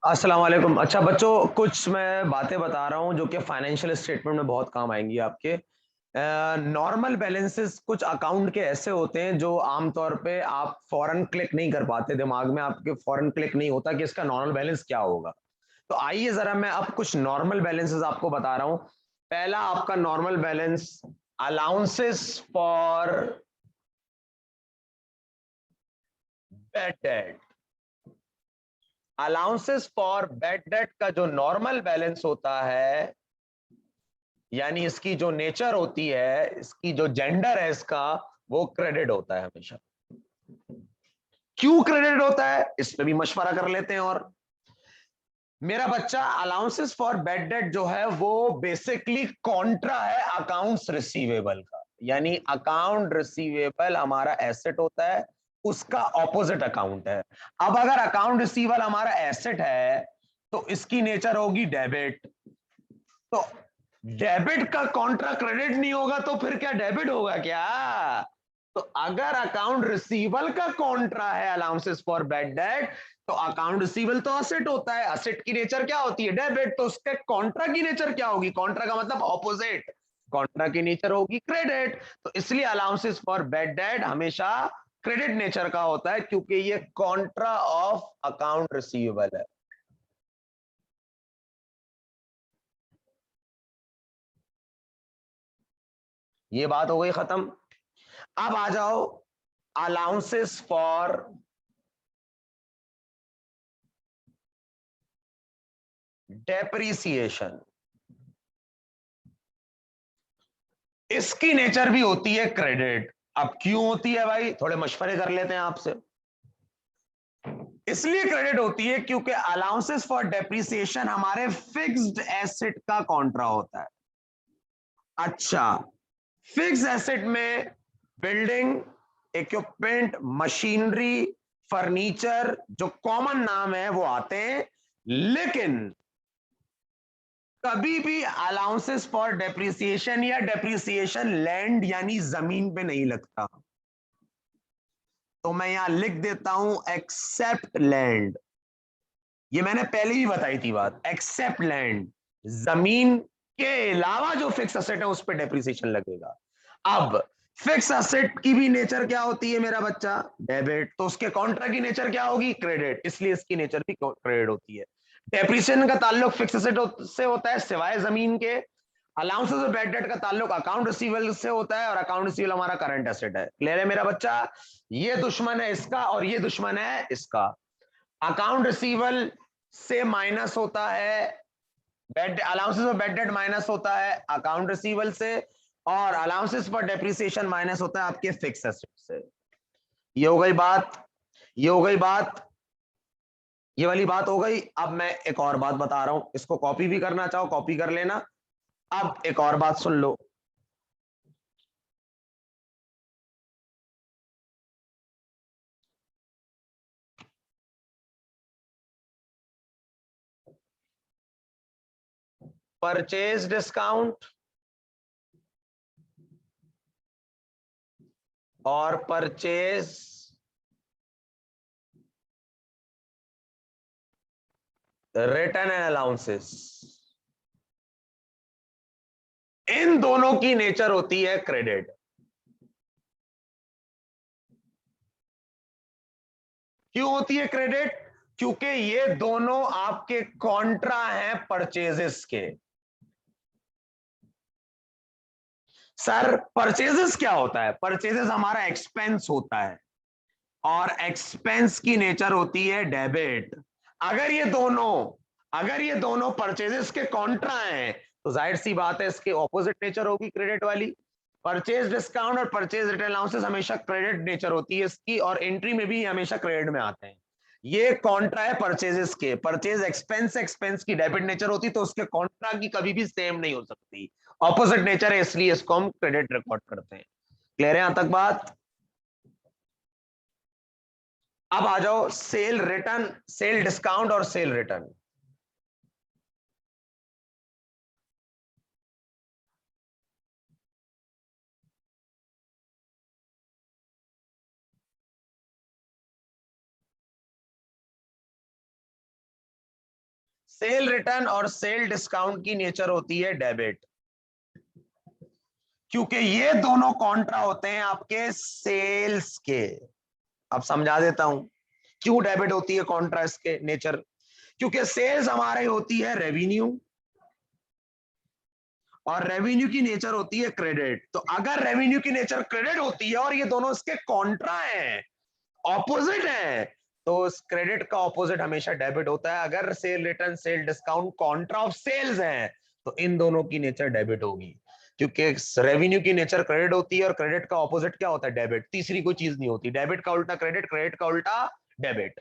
अस्सलाम वालेकुम। अच्छा बच्चों, कुछ मैं बातें बता रहा हूँ जो कि फाइनेंशियल स्टेटमेंट में बहुत काम आएंगी आपके। नॉर्मल बैलेंसेस कुछ अकाउंट के ऐसे होते हैं जो आमतौर पे आप फौरन क्लिक नहीं कर पाते, दिमाग में आपके फौरन क्लिक नहीं होता कि इसका नॉर्मल बैलेंस क्या होगा। तो आइए जरा मैं अब कुछ नॉर्मल बैलेंसेस आपको बता रहा हूँ। पहला आपका normal balance, allowances for bad debt. Allowances for bad debt का जो नॉर्मल बैलेंस होता है, यानी इसकी जो नेचर होती है, इसकी जो जेंडर है इसका, वो क्रेडिट होता है हमेशा। क्यों क्रेडिट होता है इस पे भी मशवरा कर लेते हैं। और मेरा बच्चा, अलाउंसेस फॉर बैड डेट जो है वो बेसिकली कॉन्ट्रा है अकाउंट्स रिसीवेबल का। यानी अकाउंट रिसीवेबल हमारा एसेट होता है, उसका ऑपोजिट अकाउंट है। अब अगर अकाउंट रिसीवेबल हमारा एसेट है तो इसकी नेचर होगी डेबिट। तो डेबिट का कॉन्ट्रा क्रेडिट नहीं होगा तो फिर क्या डेबिट होगा क्या? तो अगर अकाउंट रिसीवल का कॉन्ट्रा है अलाउंसेस फॉर बैड डेट, तो अकाउंट रिसीवल तो असेट होता है, असेट की नेचर क्या होती है? डेबिट। तो उसके कॉन्ट्रा की नेचर क्या होगी? कॉन्ट्रा का मतलब ऑपोजिट, कॉन्ट्रा की नेचर होगी क्रेडिट। तो इसलिए अलाउंसेस फॉर बैड डेट हमेशा क्रेडिट नेचर का होता है, क्योंकि ये कॉन्ट्रा ऑफ अकाउंट रिसीवेबल है। ये बात हो गई खत्म। अब आ जाओ अलाउंसेस फॉर डेप्रीसिएशन। इसकी नेचर भी होती है क्रेडिट। अब क्यों होती है भाई, थोड़े मशवरे कर लेते हैं आपसे। इसलिए क्रेडिट होती है क्योंकि अलाउंसेस फॉर डेप्रीसिएशन हमारे फिक्स्ड एसेट का कॉन्ट्रा होता है। अच्छा, फिक्स एसेट में बिल्डिंग, इक्विपमेंट, मशीनरी, फर्नीचर, जो कॉमन नाम है वो आते हैं। लेकिन कभी भी अलाउंसेस फॉर डेप्रिसिएशन या डेप्रिसिएशन लैंड यानी जमीन पे नहीं लगता। तो मैं यहां लिख देता हूं एक्सेप्ट लैंड। ये मैंने पहले ही बताई थी बात, एक्सेप्ट लैंड। जमीन के अलावा जो फिक्स असेट है उस पर डेप्रिसिएशन लगेगा। अब फिक्स असेट की भी नेचर क्या होती है मेरा बच्चा? डेबिट। तो उसके कॉन्ट्रा की नेचर क्या होगी? क्रेडिट। इसलिए इसकी नेचर भी क्रेडिट होती है। डेप्रिसिएशन का ताल्लुक फिक्स असेट से होता है सिवाय जमीन के। अलाउंसेस और बैड डेट का ताल्लुक अकाउंट रिसीवेबल से होता है, और अकाउंट रिसीवेबल हमारा करंट एसेट है। क्लियर है मेरा बच्चा? ये दुश्मन है इसका और ये दुश्मन है इसका। अकाउंट रिसीवेबल से माइनस होता है bed, allowances for bed date minus होता है अकाउंट रिसीवेबल से, और अलाउंसेस फॉर डेप्रिसिएशन माइनस होता है आपके फिक्स एसेट से। ये हो गई बात, ये हो गई बात, ये वाली बात हो गई। अब मैं एक और बात बता रहा हूं, इसको कॉपी भी करना चाहो कॉपी कर लेना। अब एक और बात सुन लो। परचेज डिस्काउंट और परचेज रिटर्न एंड अलाउंसेस, इन दोनों की नेचर होती है क्रेडिट। क्यों होती है क्रेडिट? क्योंकि ये दोनों आपके कॉन्ट्रा हैं परचेजेस के। सर परचेजेस क्या होता है? परचेजेस हमारा एक्सपेंस होता है, और एक्सपेंस की नेचर होती है डेबिट। अगर ये दोनों अगर ये दोनों परचेजेस के कॉन्ट्रा हैं, तो जाहिर सी बात है इसके ऑपोजिट नेचर होगी क्रेडिट वाली। परचेज डिस्काउंट और परचेज रिटर्न अलाउंसेस हमेशा क्रेडिट नेचर होती है इसकी, और एंट्री में भी हमेशा क्रेडिट में आते हैं। ये कॉन्ट्रा है परचेजेस के। परचेज एक्सपेंस, एक्सपेंस की डेबिट नेचर होती, तो उसके कॉन्ट्रा की कभी भी सेम नहीं हो सकती, ऑपोजिट नेचर है, इसलिए इसको हम क्रेडिट रिकॉर्ड करते हैं। क्लियर है यहां तक बात? अब आ जाओ सेल रिटर्न, सेल डिस्काउंट और सेल रिटर्न। सेल रिटर्न और सेल डिस्काउंट की नेचर होती है डेबिट, क्योंकि ये दोनों कॉन्ट्रा होते हैं आपके सेल्स के। अब समझा देता हूं क्यों डेबिट होती है कॉन्ट्रा इसके नेचर, क्योंकि सेल्स हमारी होती है रेवेन्यू और रेवेन्यू की नेचर होती है क्रेडिट। तो अगर रेवेन्यू की नेचर क्रेडिट होती है और ये दोनों इसके कॉन्ट्रा हैं, ऑपोजिट है, तो उस क्रेडिट का ऑपोजिट हमेशा डेबिट होता है। अगर sale return sale discount contra of sales है तो इन दोनों की नेचर डेबिट होगी, क्योंकि रेवेन्यू की नेचर क्रेडिट होती है और क्रेडिट का ऑपोजिट क्या होता है, डेबिट। तीसरी कोई चीज नहीं होती, डेबिट का उल्टा क्रेडिट, क्रेडिट का उल्टा डेबिट।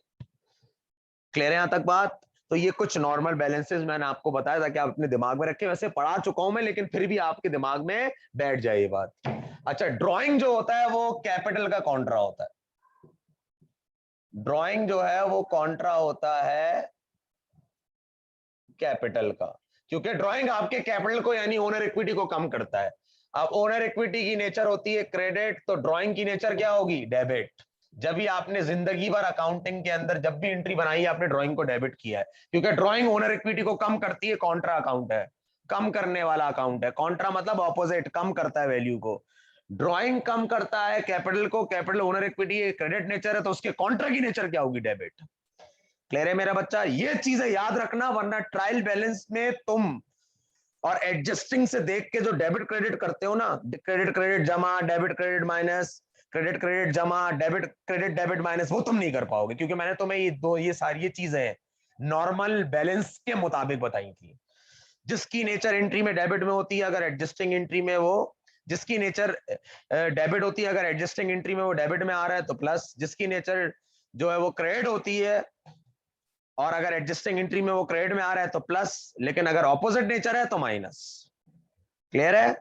क्लियर है यहां तक बात? तो ये कुछ नॉर्मल बैलेंसेस मैंने आपको बताया था कि आप अपने दिमाग में रखें, वैसे पढ़ा चुका हूं मैं, लेकिन फिर भी आपके दिमाग में बैठ जाए ये बात। अच्छा, ड्राइंग जो होता है वो कैपिटल का कॉन्ट्रा होता है। ड्राइंग जो है वो कॉन्ट्रा होता है कैपिटल का, क्योंकि ड्राइंग आपके कैपिटल को यानी ओनर इक्विटी को कम करता है। अब ओनर इक्विटी की नेचर होती है क्रेडिट, तो ड्राइंग की नेचर क्या होगी, डेबिट। जब भी आपने जिंदगी भर अकाउंटिंग के अंदर जब भी एंट्री बनाई है आपने ड्राइंग को डेबिट किया है, क्योंकि ड्राइंग ओनर इक्विटी को कम करती है, कॉन्ट्रा अकाउंट है, कम करने वाला अकाउंट है। कॉन्ट्रा मतलब ऑपोजिट, कम करता है वैल्यू को। ड्राइंग कम करता है कैपिटल को, capital owner equity credit nature है, तो उसके कॉन्ट्रा की नेचर क्या होगी, डेबिट। क्लियर है मेरा बच्चा? ये चीजें याद रखना, वरना ट्रायल बैलेंस में तुम और एडजस्टिंग से देख के जो डेबिट क्रेडिट करते हो ना, क्रेडिट क्रेडिट जमा, debit credit minus, credit credit जमा, डेबिट क्रेडिट डेबिट माइनस, वो तुम नहीं कर पाओगे, क्योंकि मैंने तुम्हें ये सारी ये चीजें नॉर्मल बैलेंस के मुताबिक बताई थी। जिसकी नेचर एंट्री में डेबिट में होती है, अगर एडजस्टिंग एंट्री में वो, जिसकी नेचर डेबिट होती है अगर एडजस्टिंग एंट्री में वो डेबिट में आ रहा है तो प्लस, जिसकी नेचर जो है वो क्रेडिट होती है और अगर एडजस्टिंग एंट्री में वो क्रेडिट में आ रहा है तो प्लस, लेकिन अगर ऑपोजिट नेचर है तो माइनस। क्लियर है?